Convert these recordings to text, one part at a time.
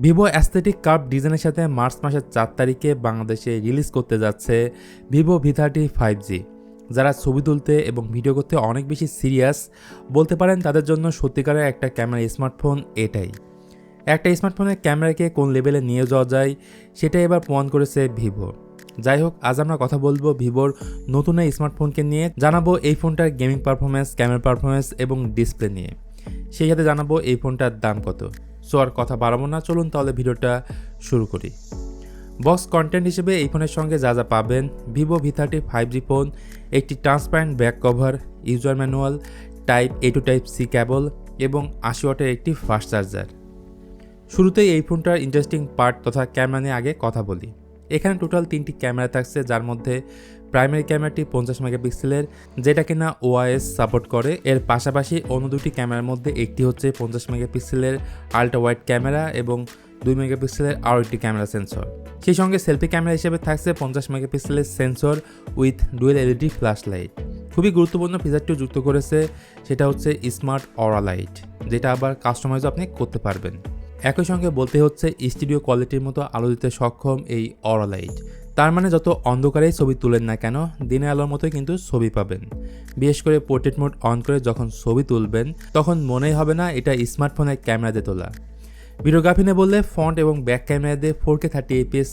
Vivo aesthetic curve ডিজাইনের সাথে March মাসের 4 তারিখে বাংলাদেশে রিলিজ করতে যাচ্ছে ভিভো V30 5G। যারা ছবি তুলতে এবং ভিডিও করতে অনেক বেশি সিরিয়াস বলতে পারেন, তাদের জন্য সত্যিকারের একটা ক্যামেরা স্মার্টফোন এটাই। একটা স্মার্টফোনের ক্যামেরাকে কোন লেভেলে নিয়ে যাওয়া যায় সেটাই এবার প্রমাণ করেছে ভিভো। যাই হোক, আজ আমরা কথা বলবো ভিভোর নতুন এই স্মার্টফোনকে নিয়ে, জানাবো এই ফোনটার গেমিং পারফরমেন্স, ক্যামেরা পারফরমেন্স এবং ডিসপ্লে নিয়ে। সেই সাথে জানাবো এই ফোনটার দাম কত। সো আর কথা বাড়াবো না, চলুন তাহলে ভিডিওটা শুরু করি। বক্স কন্টেন্ট হিসেবে এই ফোনের সঙ্গে যা যা পাবেন: ভিভো V30 5G ফোন, একটি transparent back cover, user manual, type A to type C কেবল এবং 80 ওয়াটের একটি ফাস্ট চার্জার। শুরুতেই এই ফোনটার ইন্টারেস্টিং পার্ট তথা ক্যামেরা নিয়ে আগে কথা বলি। এখানে টোটাল 3টি ক্যামেরা থাকছে, যার মধ্যে প্রাইমারি ক্যামেরাটি 50 মেগাপিক্সেলের, যেটা কিনা OIS সাপোর্ট করে। এর পাশাপাশি অন্য দুটি ক্যামেরার মধ্যে একটি হচ্ছে 50 মেগাপিক্সেলের আল্ট্রা ওয়াইড ক্যামেরা এবং 2 মেগাপিক্সেলের আরও একটি ক্যামেরা সেন্সর। সেই সঙ্গে সেলফি ক্যামেরা হিসেবে থাকছে 50 মেগাপিক্সেলের sensor with dual LED flash light. খুবই গুরুত্বপূর্ণ ফিচারটিও যুক্ত করেছে, সেটা হচ্ছে স্মার্ট অরা লাইট, যেটা আবার কাস্টমাইজও আপনি করতে পারবেন। একই সঙ্গে বলতে হচ্ছে স্টুডিও কোয়ালিটির মতো আলো দিতে সক্ষম এই অরা লাইট। তার মানে যত অন্ধকারেই ছবি তুলেন না কেন, দিনের আলোর মতোই কিন্তু ছবি পাবেন। বিশেষ করে পোর্ট্রেট মোড অন করে যখন ছবি তুলবেন, তখন মনেই হবে না এটা স্মার্টফোনের ক্যামেরা দিয়ে তোলা। ভিডিওগ্রাফি নিয়ে বললে ফ্রন্ট এবং ব্যাক ক্যামেরা দিয়ে 4K 30 fps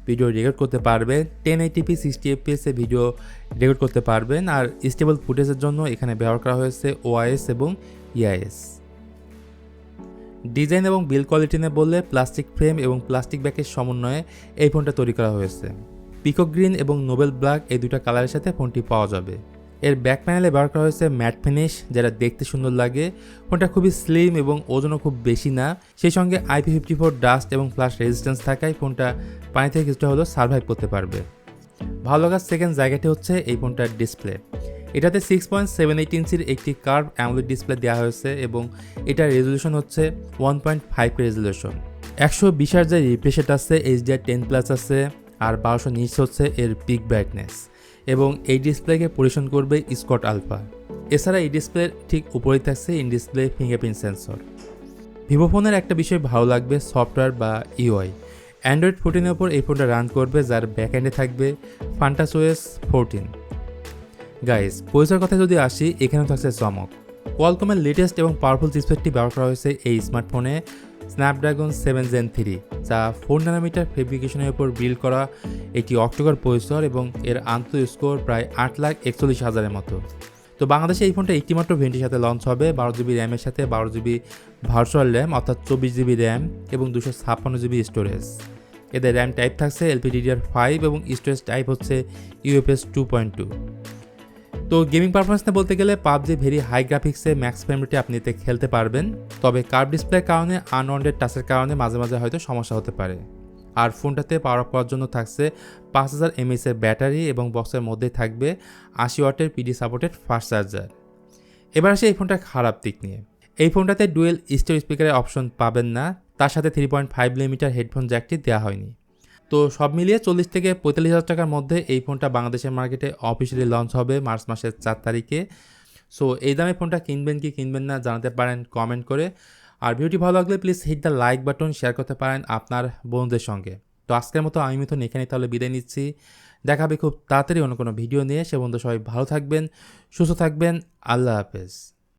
ভিডিও রেকর্ড করতে পারবেন, 1080p 60 fps ভিডিও রেকর্ড করতে পারবেন। আর স্টেবল ফুটেজের জন্য এখানে ব্যবহার করা হয়েছে OIS এবং EIS। ডিজাইন এবং বিল্ড কোয়ালিটি নিয়ে বললে প্লাস্টিক ফ্রেম এবং প্লাস্টিক ব্যাকের সমন্বয়ে এই ফোনটা তৈরি করা হয়েছে। পিকক গ্রিন এবং নোবেল ব্ল্যাক এই দুটো কালারের সাথে ফোনটি পাওয়া যাবে। এর ব্যাক প্যানেলে ব্যবহার করা হয়েছে ম্যাট ফিনিশ, যেটা দেখতে সুন্দর লাগে। ফোনটা খুবই স্লিম এবং ওজনও খুব বেশি না। সেই সঙ্গে IP54 ডাস্ট এবং ফ্লাশ রেজিস্ট্যান্স থাকায় ফোনটা পানি থেকে কিছুটা হলেও সার্ভাইভ করতে পারবে। ভালো লাগার সেকেন্ড জায়গাটি হচ্ছে এই ফোনটার ডিসপ্লে। এটাতে 6.78 ইঞ্চির একটি কার্ভ অ্যামোলেড ডিসপ্লে দেওয়া হয়েছে এবং এটার রেজলিউশন হচ্ছে 1.5 রেজলিউশন। 120 হার্জের রিফ্রেশ রেট আছে, HDR10+ আছে, আর 1200 নিটস হচ্ছে এর পিক ব্রাইটনেস। এবং এই ডিসপ্লেকে পরিবেশন করবে স্কট আলফা। এছাড়া এই ডিসপ্লের ঠিক উপরেই থাকছে in display fingerprint sensor. Vivo ফোনের একটা বিষয় ভালো লাগবে, সফটওয়্যার বা UI। অ্যান্ড্রয়েড 14 এর উপর এই ফোনটা রান করবে, যার ব্যাকএন্ডে থাকবে FantasOS 14। গাইস, পয়সার কথা যদি আসি, এখানেও থাকছে চমক। কোয়ালকমের লেটেস্ট এবং পাওয়ারফুল চিপসেটটি ব্যবহার করা হয়েছে এই স্মার্টফোনে, স্ন্যাপড্রাগন 7 Gen 3, যা 4 nm ফেব্রিকেশনের উপর বিল্ড করা একটি অক্টোকর প্রসেসর এবং এর আন্তঃ স্কোর প্রায় 8,41,000-এর মতো। তো বাংলাদেশে এই ফোনটা একটিমাত্র ভেরিয়েন্টের সাথে লঞ্চ হবে, 12GB র্যামের সাথে 12GB ভার্চুয়াল র্যাম অর্থাৎ 24GB র্যাম এবং 256GB স্টোরেজ। এদের র্যাম টাইপ থাকছে LPDDR5 এবং স্টোরেজ টাইপ হচ্ছে UFS 2.2। তো গেমিং পারফরমেন্স নিয়ে বলতে গেলে PUBG ভেরি হাই গ্রাফিক্সে ম্যাক্স ফ্রেম রেটে আপনি এতে খেলতে পারবেন। তবে কার্ভ ডিসপ্লের কারণে আনওয়ান্টেড টাচের কারণে মাঝে মাঝে হয়তো সমস্যা হতে পারে। আর ফোনটাতে পাওয়ার আপ করার জন্য থাকছে 5000 mAh এর ব্যাটারি এবং বক্সের মধ্যেই থাকবে 80 ওয়াটের PD সাপোর্টেড ফাস্ট চার্জার। এবার আসে এই ফোনটার খারাপ দিক নিয়ে। এই ফোনটাতে ডুয়েল স্টেরিও স্পিকারের অপশন পাবেন না, তার সাথে 3.5mm হেডফোন জ্যাকটি দেওয়া হয়নি। তো সব মিলিয়ে 40 থেকে 45,000 টাকার মধ্যে এই ফোনটা বাংলাদেশের মার্কেটে অফিসিয়ালি লঞ্চ হবে মার্চ মাসের 4 তারিখে। সো এই দামে ফোনটা কিনবেন কি কিনবেন না জানাতে পারেন কমেন্ট করে। আর ভিডিওটি ভালো লাগলে please hit the like button, share করতে পারেন আপনার বন্ধুদের সঙ্গে। তো আজকের মতো আমি মিথুন এখানেই তাহলে বিদায় নিচ্ছি। দেখা হবে খুব তাড়াতাড়ি অন্য কোনো ভিডিও নিয়ে। সে বন্ধু সবাই ভালো থাকবেন, সুস্থ থাকবেন। আল্লাহ হাফেজ।